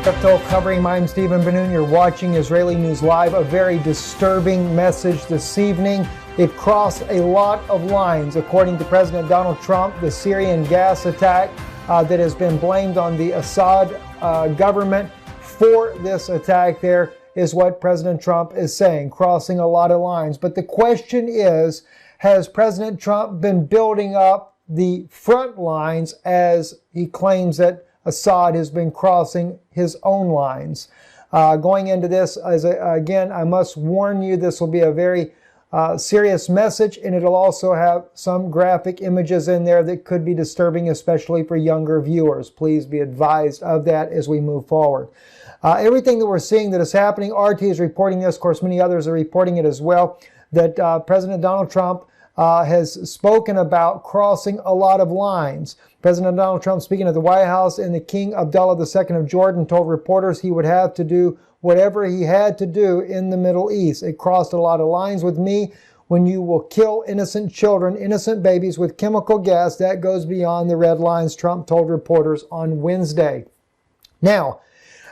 Crypto covering. I'm Stephen Benoon. You're watching Israeli News Live. A very disturbing message this evening. It crossed a lot of lines, according to President Donald Trump. The Syrian gas attack that has been blamed on the Assad government for this attack there is what President Trump is saying, crossing a lot of lines. But the question is, has President Trump been building up the front lines as he claims that Assad has been crossing his own lines? Going into this, again, I must warn you, this will be a very serious message, and it'll also have some graphic images in there that could be disturbing, especially for younger viewers. Please be advised of that as we move forward. Everything that we're seeing that is happening, RT is reporting this, of course many others are reporting it as well, that President Donald Trump has spoken about crossing a lot of lines. President Donald Trump, speaking at the White House, and the King Abdullah II of Jordan told reporters he would have to do whatever he had to do in the Middle East. It crossed a lot of lines with me. When you will kill innocent children, innocent babies with chemical gas, that goes beyond the red lines, Trump told reporters on Wednesday. Now,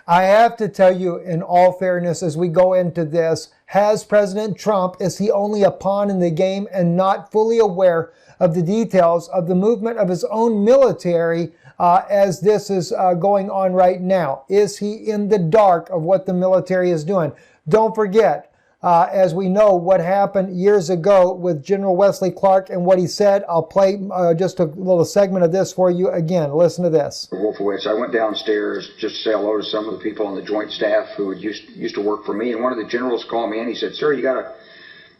I have to tell you, in all fairness, as we go into this, has President Trump, is he only a pawn in the game and not fully aware of the details of the movement of his own military as this is going on right now? Is he in the dark of what the military is doing? Don't forget, as we know, what happened years ago with General Wesley Clark and what he said. I'll play just a little segment of this for you again. Listen to this. Wolfowitz, I went downstairs just to say hello to some of the people on the joint staff who used to work for me, and one of the generals called me and he said, "Sir, you got to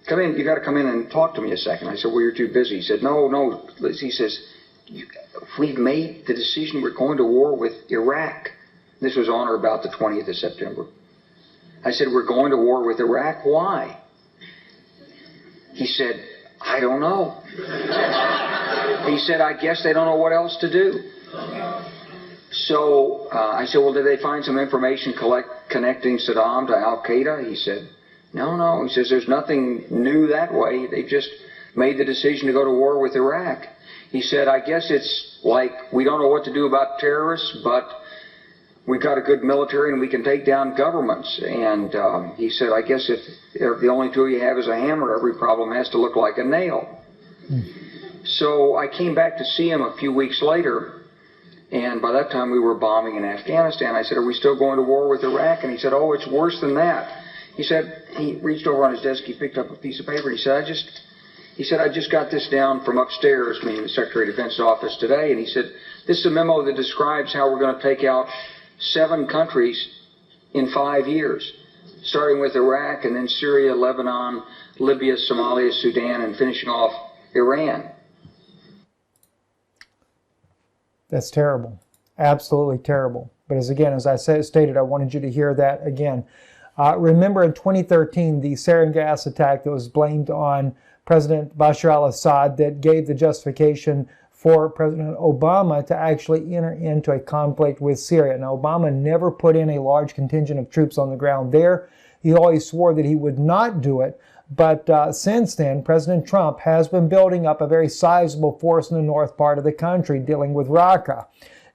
come in. You got to come in and talk to me a second." I said, "Well, you're too busy." He said, "No." He says, "We've made the decision. We're going to war with Iraq." This was on or about the 20th of September. I said, "We're going to war with Iraq. Why?" He said, "I don't know." He said, "I guess they don't know what else to do." So I said, "Well, did they find some information connecting Saddam to Al-Qaeda?" He said, No. He says, "There's nothing new that way. They just made the decision to go to war with Iraq." He said, "I guess it's like we don't know what to do about terrorists, but we've got a good military and we can take down governments." And he said, "I guess if the only tool you have is a hammer, every problem has to look like a nail." So I came back to see him a few weeks later, and by that time we were bombing in Afghanistan. I said, "Are we still going to war with Iraq?" And he said, "Oh, it's worse than that." He said, he reached over on his desk, he picked up a piece of paper, he said, I just got this down from upstairs, meaning the Secretary of Defense's office today, and he said, "This is a memo that describes how we're going to take out 7 countries in 5 years, starting with Iraq and then Syria, Lebanon, Libya, Somalia, Sudan, and finishing off Iran." That's terrible. Absolutely terrible. But as I stated, I wanted you to hear that again. Remember in 2013, the sarin gas attack that was blamed on President Bashar al-Assad that gave the justification for President Obama to actually enter into a conflict with Syria. Now, Obama never put in a large contingent of troops on the ground there. He always swore that he would not do it. But since then, President Trump has been building up a very sizable force in the north part of the country dealing with Raqqa.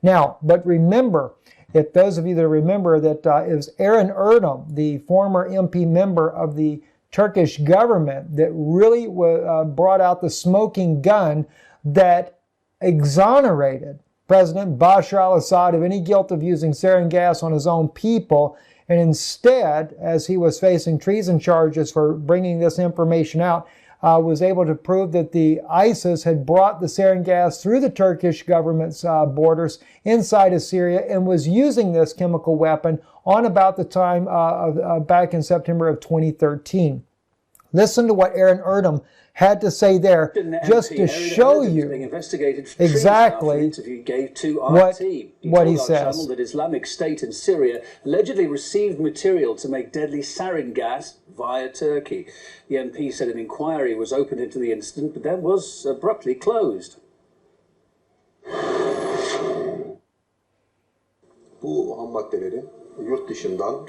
Now, but remember, if those of you that remember that it was Aaron Erdem, the former MP member of the Turkish government, that really brought out the smoking gun that exonerated President Bashar al-Assad of any guilt of using sarin gas on his own people. And instead, as he was facing treason charges for bringing this information out, was able to prove that the ISIS had brought the sarin gas through the Turkish government's borders inside of Syria and was using this chemical weapon on about the time back in September of 2013. Listen to what Aaron Erdem had to say there, just to show you exactly what he says. That Islamic State in Syria allegedly received material to make deadly sarin gas via Turkey. The MP said an inquiry was opened into the incident, but then was abruptly closed.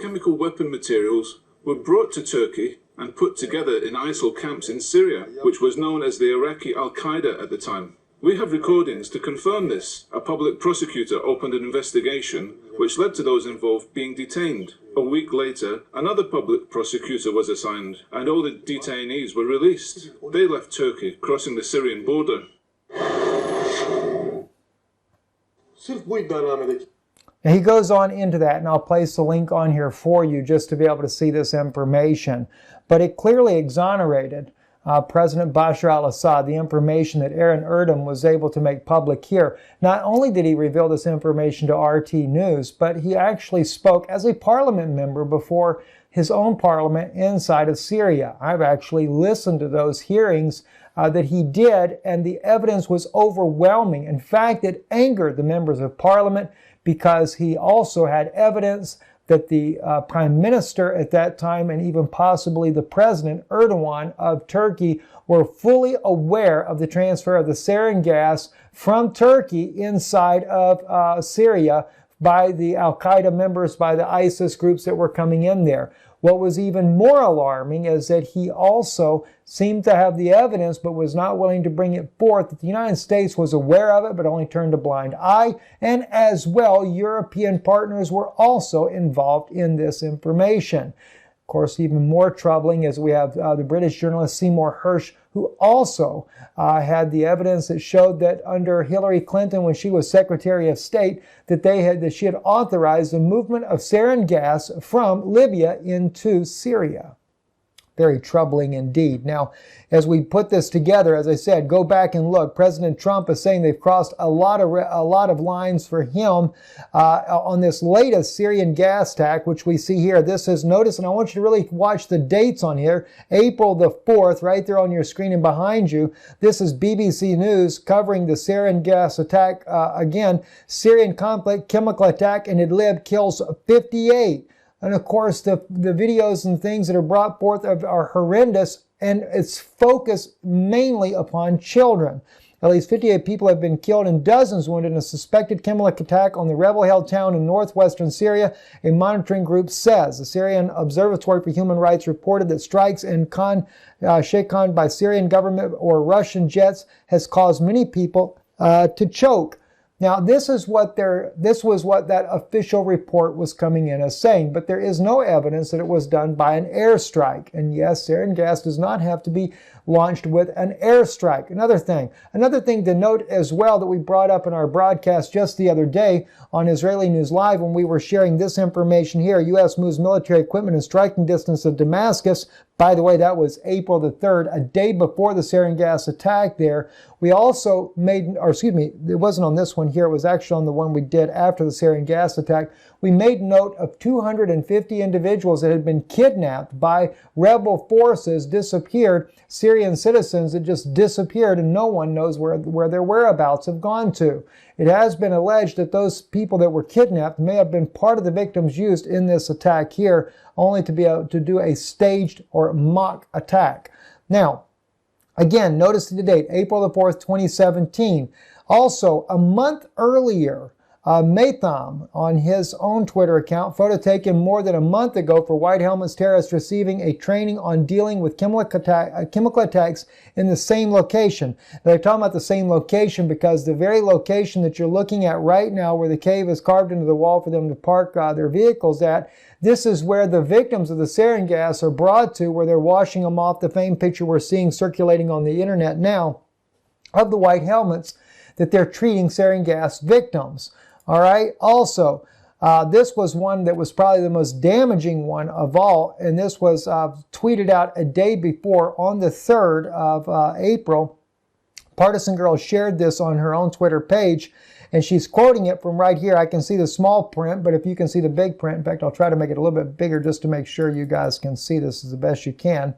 Chemical weapon materials were brought to Turkey and put together in ISIL camps in Syria, which was known as the Iraqi Al-Qaeda at the time. We have recordings to confirm this. A public prosecutor opened an investigation which led to those involved being detained. A week later, another public prosecutor was assigned, and all the detainees were released. They left Turkey, crossing the Syrian border. And he goes on into that, and I'll place the link on here for you just to be able to see this information. But it clearly exonerated President Bashar al-Assad, the information that Aaron Erdem was able to make public here. Not only did he reveal this information to RT News, but he actually spoke as a parliament member before his own parliament inside of Syria. I've actually listened to those hearings that he did, and the evidence was overwhelming. In fact, it angered the members of parliament because he also had evidence that the prime minister at that time, and even possibly the president, Erdogan of Turkey, were fully aware of the transfer of the sarin gas from Turkey inside of Syria by the Al-Qaeda members, by the ISIS groups that were coming in there. What was even more alarming is that he also seemed to have the evidence but was not willing to bring it forth, that the United States was aware of it but only turned a blind eye, and as well European partners were also involved in this information. Of course, even more troubling is we have the British journalist Seymour Hersh, who also had the evidence that showed that under Hillary Clinton, when she was Secretary of State, that she had authorized the movement of sarin gas from Libya into Syria. Very troubling indeed. Now, as we put this together, as I said, go back and look. President Trump is saying they've crossed a lot of lines for him on this latest Syrian gas attack, which we see here. This is, notice, and I want you to really watch the dates on here. April the 4th, right there on your screen and behind you. This is BBC News covering the sarin gas attack. Again, Syrian conflict, chemical attack in Idlib kills 58. And of course, the videos and things that are brought forth are horrendous, and it's focused mainly upon children. At least 58 people have been killed and dozens wounded in a suspected chemical attack on the rebel-held town in northwestern Syria, a monitoring group says. The Syrian Observatory for Human Rights reported that strikes in Khan Sheikhan by Syrian government or Russian jets has caused many people to choke. Now, this was what that official report was coming in as saying, but there is no evidence that it was done by an airstrike. And yes, sarin gas does not have to be launched with an airstrike. Another thing to note as well that we brought up in our broadcast just the other day on Israeli News Live when we were sharing this information here, U.S. moves military equipment in striking distance of Damascus. By the way, that was April the 3rd, a day before the sarin gas attack there. We also it wasn't on this one here, it was actually on the one we did after the sarin gas attack. We made note of 250 individuals that had been kidnapped by rebel forces, disappeared, Syrian citizens that just disappeared, and no one knows where their whereabouts have gone to. It has been alleged that those people that were kidnapped may have been part of the victims used in this attack here, only to be able to do a staged or mock attack. Now, again, notice the date, April the 4th, 2017. Also, a month earlier, Matham, on his own Twitter account, photo taken more than a month ago for White Helmets terrorists receiving a training on dealing with chemical attacks in the same location. They're talking about the same location because the very location that you're looking at right now, where the cave is carved into the wall for them to park their vehicles at, this is where the victims of the sarin gas are brought to, where they're washing them off. The famed picture we're seeing circulating on the internet now of the White Helmets that they're treating sarin gas victims. All right. Also, this was one that was probably the most damaging one of all, and this was tweeted out a day before on the 3rd of April. Partisan Girl shared this on her own Twitter page, and she's quoting it from right here. I can see the small print, but if you can see the big print, in fact, I'll try to make it a little bit bigger just to make sure you guys can see this as the best you can.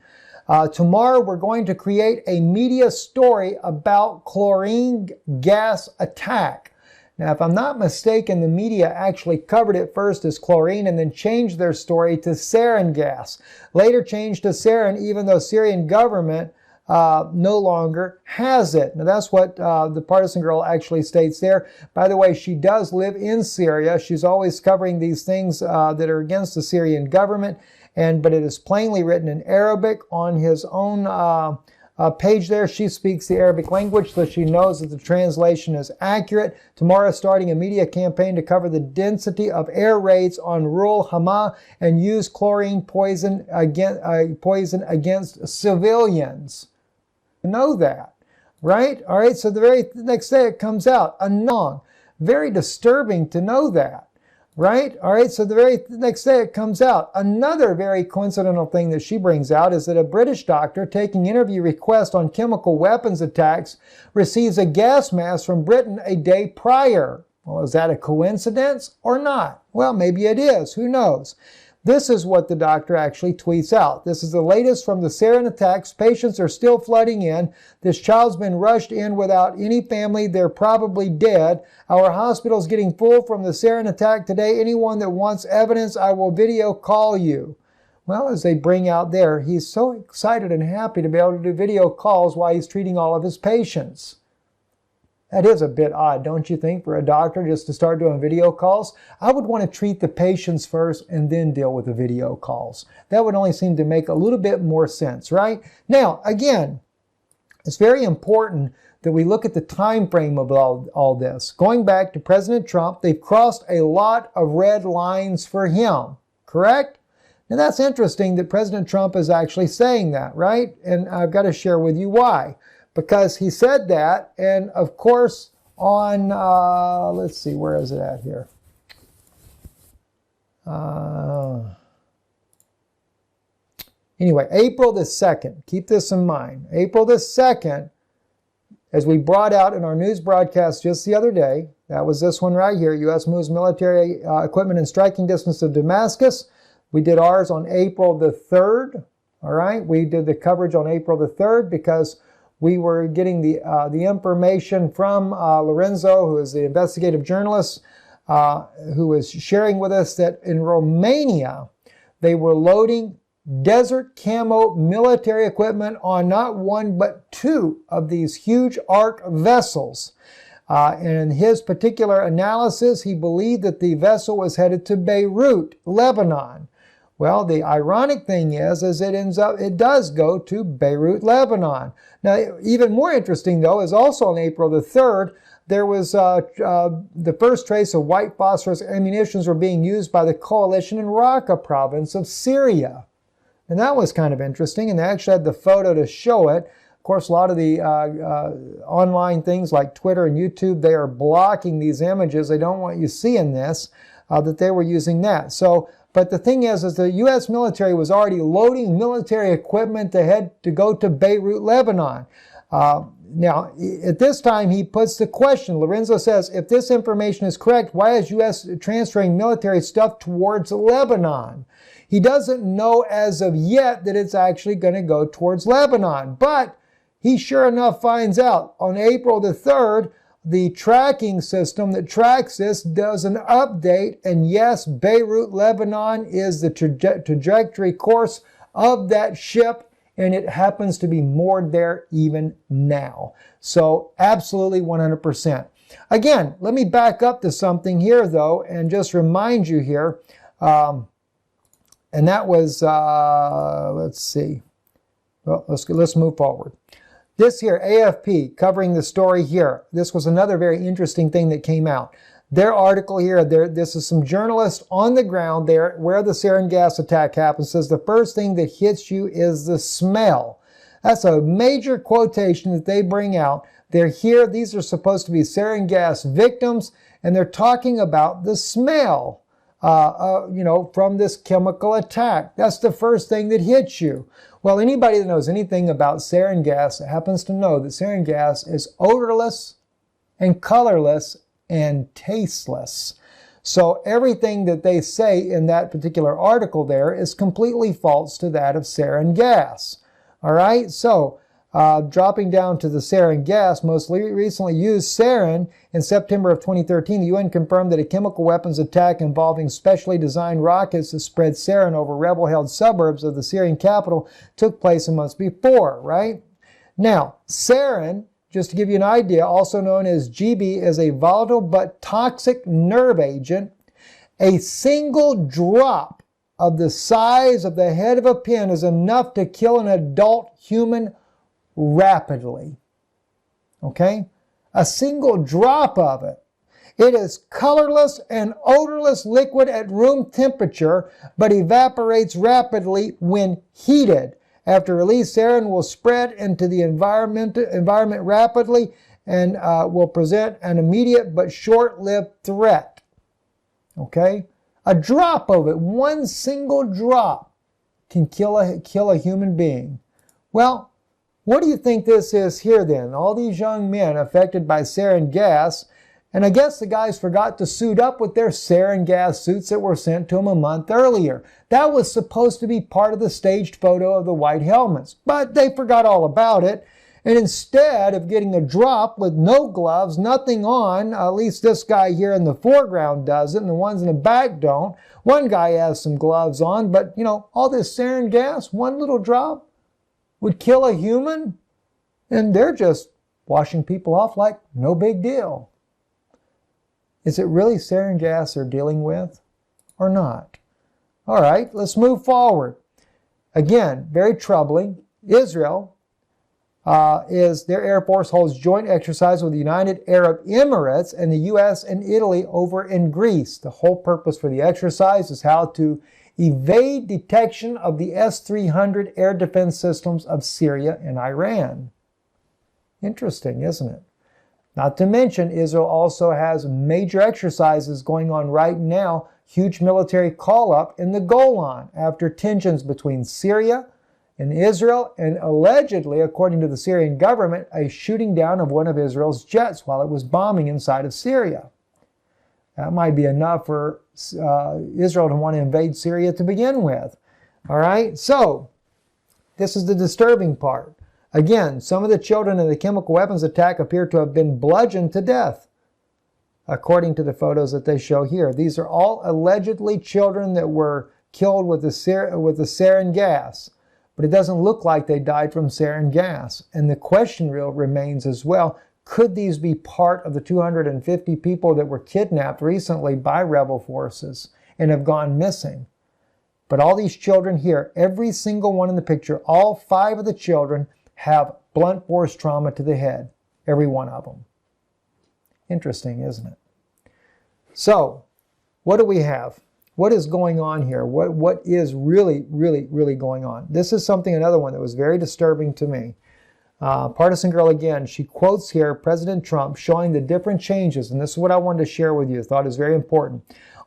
Tomorrow, we're going to create a media story about chlorine gas attack. Now, if I'm not mistaken, the media actually covered it first as chlorine and then changed their story to sarin gas. Later changed to sarin, even though Syrian government no longer has it. Now, that's what the Partisan Girl actually states there. By the way, she does live in Syria. She's always covering these things that are against the Syrian government, but it is plainly written in Arabic on his own page there. She speaks the Arabic language, so she knows that the translation is accurate. Tomorrow, starting a media campaign to cover the density of air raids on rural Hama and use chlorine poison against civilians. You know that, right? All right, so the very next day it comes out. Very disturbing to know that. Right? All right, so the very next day it comes out. Another very coincidental thing that she brings out is that a British doctor taking interview requests on chemical weapons attacks receives a gas mask from Britain a day prior. Well, is that a coincidence or not? Well, maybe it is. Who knows? This is what the doctor actually tweets out. This is the latest from the Syrian attacks. Patients are still flooding in. This child's been rushed in without any family. They're probably dead. Our hospital's getting full from the Syrian attack today. Anyone that wants evidence, I will video call you. Well, as they bring out there, he's so excited and happy to be able to do video calls while he's treating all of his patients. That is a bit odd, don't you think, for a doctor just to start doing video calls? I would want to treat the patients first and then deal with the video calls. That would only seem to make a little bit more sense, right? Now, again, it's very important that we look at the time frame of all this. Going back to President Trump, they've crossed a lot of red lines for him, correct? Now, that's interesting that President Trump is actually saying that, right? And I've got to share with you why. Because he said that, and of course on, let's see, where is it at here? Anyway, April the 2nd, keep this in mind. April the 2nd, as we brought out in our news broadcast just the other day, that was this one right here, U.S. moves military equipment in striking distance of Damascus. We did ours on April the 3rd, all right? We did the coverage on April the 3rd because we were getting the information from Lorenzo, who is the investigative journalist, who was sharing with us that in Romania, they were loading desert camo military equipment on not one but two of these huge ark vessels. And in his particular analysis, he believed that the vessel was headed to Beirut, Lebanon. Well, the ironic thing is it does go to Beirut, Lebanon. Now, even more interesting, though, is also on April the 3rd, there was the first trace of white phosphorus ammunitions were being used by the coalition in Raqqa province of Syria. And that was kind of interesting, and they actually had the photo to show it. Of course, a lot of the online things like Twitter and YouTube, they are blocking these images. They don't want you seeing this, that they were using that. So, but the thing is the U.S. military was already loading military equipment to go to Beirut, Lebanon. Now, at this time, he puts the question. Lorenzo says, if this information is correct, why is U.S. transferring military stuff towards Lebanon? He doesn't know as of yet that it's actually going to go towards Lebanon. But he sure enough finds out on April the 3rd, the tracking system that tracks this does an update, and yes, Beirut, Lebanon is the trajectory course of that ship, and it happens to be moored there even now. So absolutely 100%. Again, let me back up to something here, though, and just remind you here, and that was, let's see, well, let's move forward. This here, AFP, covering the story here. This was another very interesting thing that came out. Their article here, this is some journalists on the ground there where the sarin gas attack happened, says the first thing that hits you is the smell. That's a major quotation that they bring out. They're here, these are supposed to be sarin gas victims, and they're talking about the smell, from this chemical attack. That's the first thing that hits you. Well, anybody that knows anything about sarin gas happens to know that sarin gas is odorless and colorless and tasteless. So everything that they say in that particular article there is completely false to that of sarin gas. All right, so dropping down to the sarin gas, most recently used sarin in September of 2013, the UN confirmed that a chemical weapons attack involving specially designed rockets to spread sarin over rebel-held suburbs of the Syrian capital took place a month before, right? Now, sarin, just to give you an idea, also known as GB, is a volatile but toxic nerve agent. A single drop of the size of the head of a pin is enough to kill an adult human rapidly. Okay? A single drop of it. It is colorless and odorless liquid at room temperature, but evaporates rapidly when heated. After release, sarin will spread into the environment rapidly and will present an immediate but short-lived threat. Okay? A drop of it, one single drop, can kill a human being. Well, what do you think this is here then? All these young men affected by sarin gas, and I guess the guys forgot to suit up with their sarin gas suits that were sent to them a month earlier. That was supposed to be part of the staged photo of the white helmets, but they forgot all about it. And instead of getting a drop with no gloves, nothing on, at least this guy here in the foreground doesn't, and the ones in the back don't. One guy has some gloves on, but you know, all this sarin gas, one little drop would kill a human, and they're just washing people off like no big deal. Is it really sarin gas they're dealing with or not? All right, let's move forward. Again, very troubling. Israel their Air Force holds joint exercise with the United Arab Emirates and the U.S. and Italy over in Greece. The whole purpose for the exercise is how to evade detection of the S-300 air defense systems of Syria and Iran. Interesting, isn't it? Not to mention, Israel also has major exercises going on right now, huge military call-up in the Golan after tensions between Syria and Israel, and allegedly, according to the Syrian government, a shooting down of one of Israel's jets while it was bombing inside of Syria. That might be enough for Israel to want to invade Syria to begin with. All right, so this is the disturbing part. Again, some of the children in the chemical weapons attack appear to have been bludgeoned to death, according to the photos that they show here. These are all allegedly children that were killed with the sarin gas, but it doesn't look like they died from sarin gas. And the question remains as well, could these be part of the 250 people that were kidnapped recently by rebel forces and have gone missing? But all these children here, every single one in the picture, all 5 of the children have blunt force trauma to the head, every one of them. Interesting, isn't it? So, what do we have? What is going on here? What is really going on? This is another one that was very disturbing to me. Partisan Girl again, she quotes here President Trump showing the different changes, and this is what I wanted to share with you. I thought is very important.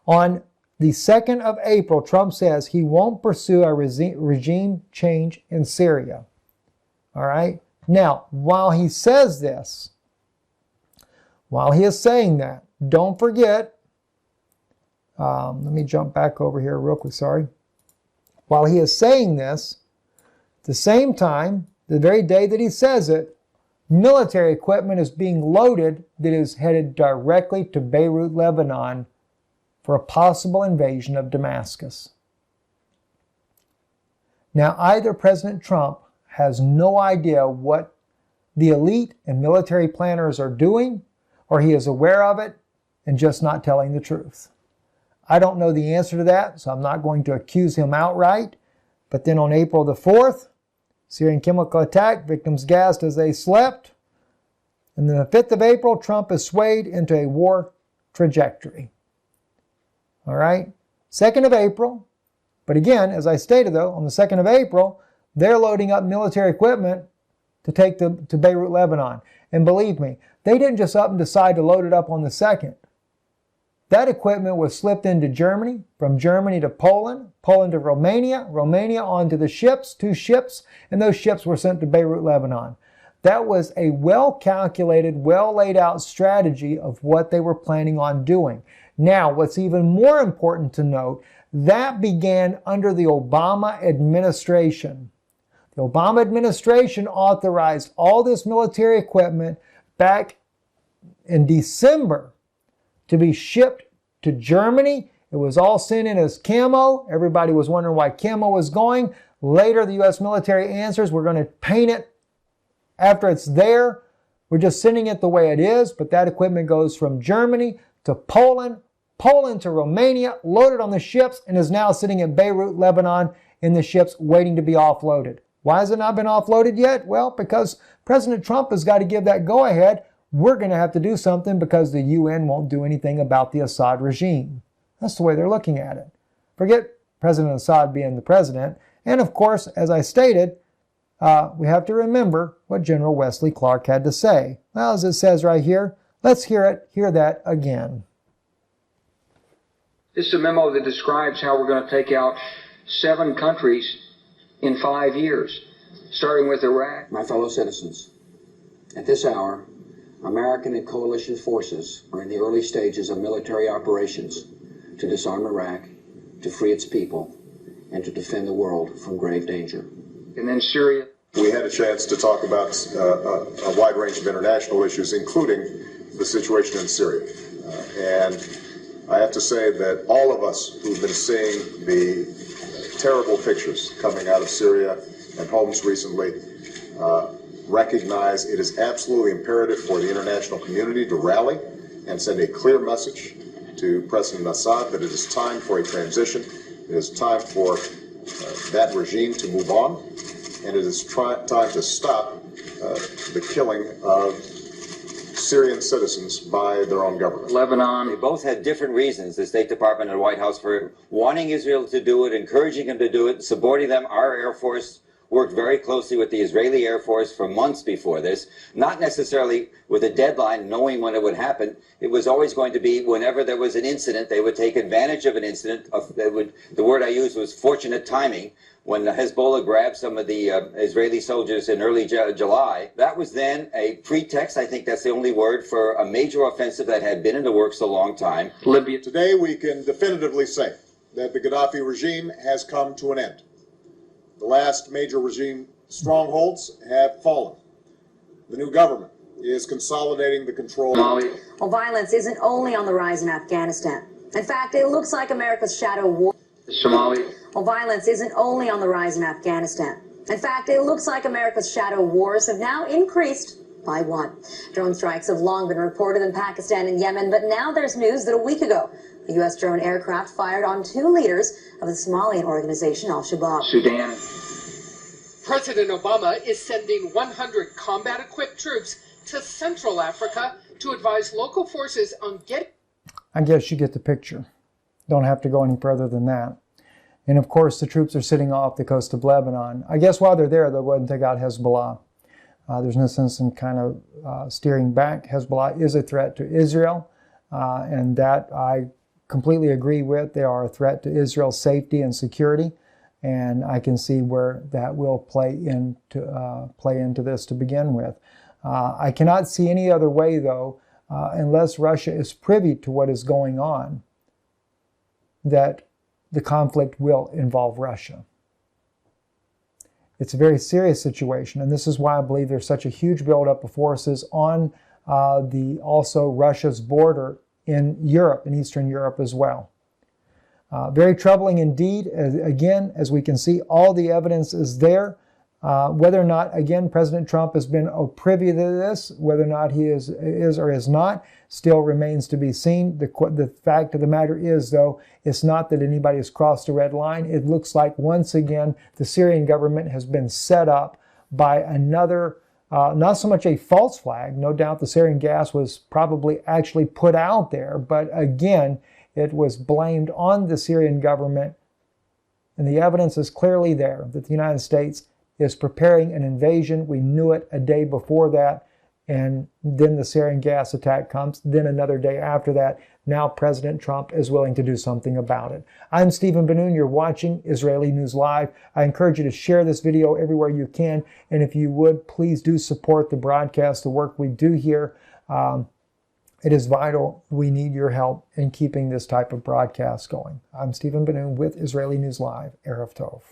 On the 2nd of April, Trump says he won't pursue a regime change in Syria. All right? Now, while he says this, while he is saying that, don't forget, let me jump back over here real quick, sorry. While he is saying this, at the same time, the very day that he says it, military equipment is being loaded that is headed directly to Beirut, Lebanon, for a possible invasion of Damascus. Now, either President Trump has no idea what the elite and military planners are doing, or he is aware of it and just not telling the truth. I don't know the answer to that, so I'm not going to accuse him outright. But then on April the 4th, Syrian chemical attack, victims gassed as they slept. And then the 5th of April, Trump is swayed into a war trajectory. All right? 2nd of April, but again, as I stated though, on the 2nd of April, they're loading up military equipment to take to Beirut, Lebanon. And believe me, they didn't just up and decide to load it up on the 2nd. That equipment was slipped into Germany, from Germany to Poland, Poland to Romania, Romania onto the ships, 2 ships, and those ships were sent to Beirut, Lebanon. That was a well-calculated, well-laid-out strategy of what they were planning on doing. Now, what's even more important to note, that began under the Obama administration. The Obama administration authorized all this military equipment back in December to be shipped to Germany. It was all sent in as camo. Everybody was wondering why camo was going. Later, the U.S. military answers, we're going to paint it after it's there. We're just sending it the way it is, but that equipment goes from Germany to Poland, Poland to Romania, loaded on the ships, and is now sitting in Beirut, Lebanon, in the ships waiting to be offloaded. Why has it not been offloaded yet? Well, because President Trump has got to give that go-ahead. We're going to have to do something because the UN won't do anything about the Assad regime. That's the way they're looking at it. Forget President Assad being the president. And of course, as I stated, we have to remember what General Wesley Clark had to say. Well, as it says right here, let's hear that again. This is a memo that describes how we're going to take out 7 countries in 5 years, starting with Iraq. My fellow citizens, at this hour, American and coalition forces are in the early stages of military operations to disarm Iraq, to free its people, and to defend the world from grave danger. And then Syria. We had a chance to talk about a wide range of international issues, including the situation in Syria. And I have to say that all of us who've been seeing the terrible pictures coming out of Syria and Homs recently recognize it is absolutely imperative for the international community to rally and send a clear message to President Assad that it is time for a transition. It is time for that regime to move on, and it is time to stop the killing of Syrian citizens by their own government. Lebanon. They both had different reasons, the State Department and the White House, for wanting Israel to do it, encouraging them to do it, supporting them. Our Air Force worked very closely with the Israeli Air Force for months before this, not necessarily with a deadline, knowing when it would happen. It was always going to be whenever there was an incident, they would take advantage of an incident. The word I used was fortunate timing. When Hezbollah grabbed some of the Israeli soldiers in early July, that was then a pretext, I think that's the only word, for a major offensive that had been in the works a long time. Libya. Today we can definitively say that the Gaddafi regime has come to an end. The last major regime strongholds have fallen. The new government is consolidating the control. Somalia. Well, violence isn't only on the rise in Afghanistan. In fact, it looks like America's shadow war. Somalia. Well, violence isn't only on the rise in Afghanistan. In fact, it looks like America's shadow wars have now increased by 1. Drone strikes have long been reported in Pakistan and Yemen, but now there's news that a week ago, a U.S. drone aircraft fired on 2 leaders of the Somalian organization Al-Shabaab. Sudan. President Obama is sending 100 combat-equipped troops to Central Africa to advise local forces on getting... I guess you get the picture. Don't have to go any further than that. And of course, the troops are sitting off the coast of Lebanon. I guess while they're there, they'll go ahead and take out Hezbollah. There's no sense in kind of steering back. Hezbollah is a threat to Israel, and that I completely agree with. They are a threat to Israel's safety and security, and I can see where that will play into this to begin with. I cannot see any other way, though, unless Russia is privy to what is going on, that the conflict will involve Russia. It's a very serious situation, and this is why I believe there's such a huge buildup of forces on also Russia's border in Europe, in Eastern Europe as well. Very troubling indeed. Again, as we can see, all the evidence is there. Whether or not, again, President Trump has been privy to this, whether or not he is or is not, still remains to be seen. The fact of the matter is, though, it's not that anybody has crossed a red line. It looks like, once again, the Syrian government has been set up by another, not so much a false flag. No doubt the Syrian gas was probably actually put out there, but again, it was blamed on the Syrian government, and the evidence is clearly there that the United States is preparing an invasion. We knew it a day before that, and then the sarin gas attack comes. Then another day after that, now President Trump is willing to do something about it. I'm Stephen Ben-Nun. You're watching Israeli News Live. I encourage you to share this video everywhere you can, and if you would, please do support the broadcast, the work we do here. It is vital. We need your help in keeping this type of broadcast going. I'm Stephen Ben-Nun with Israeli News Live. Erev Tov.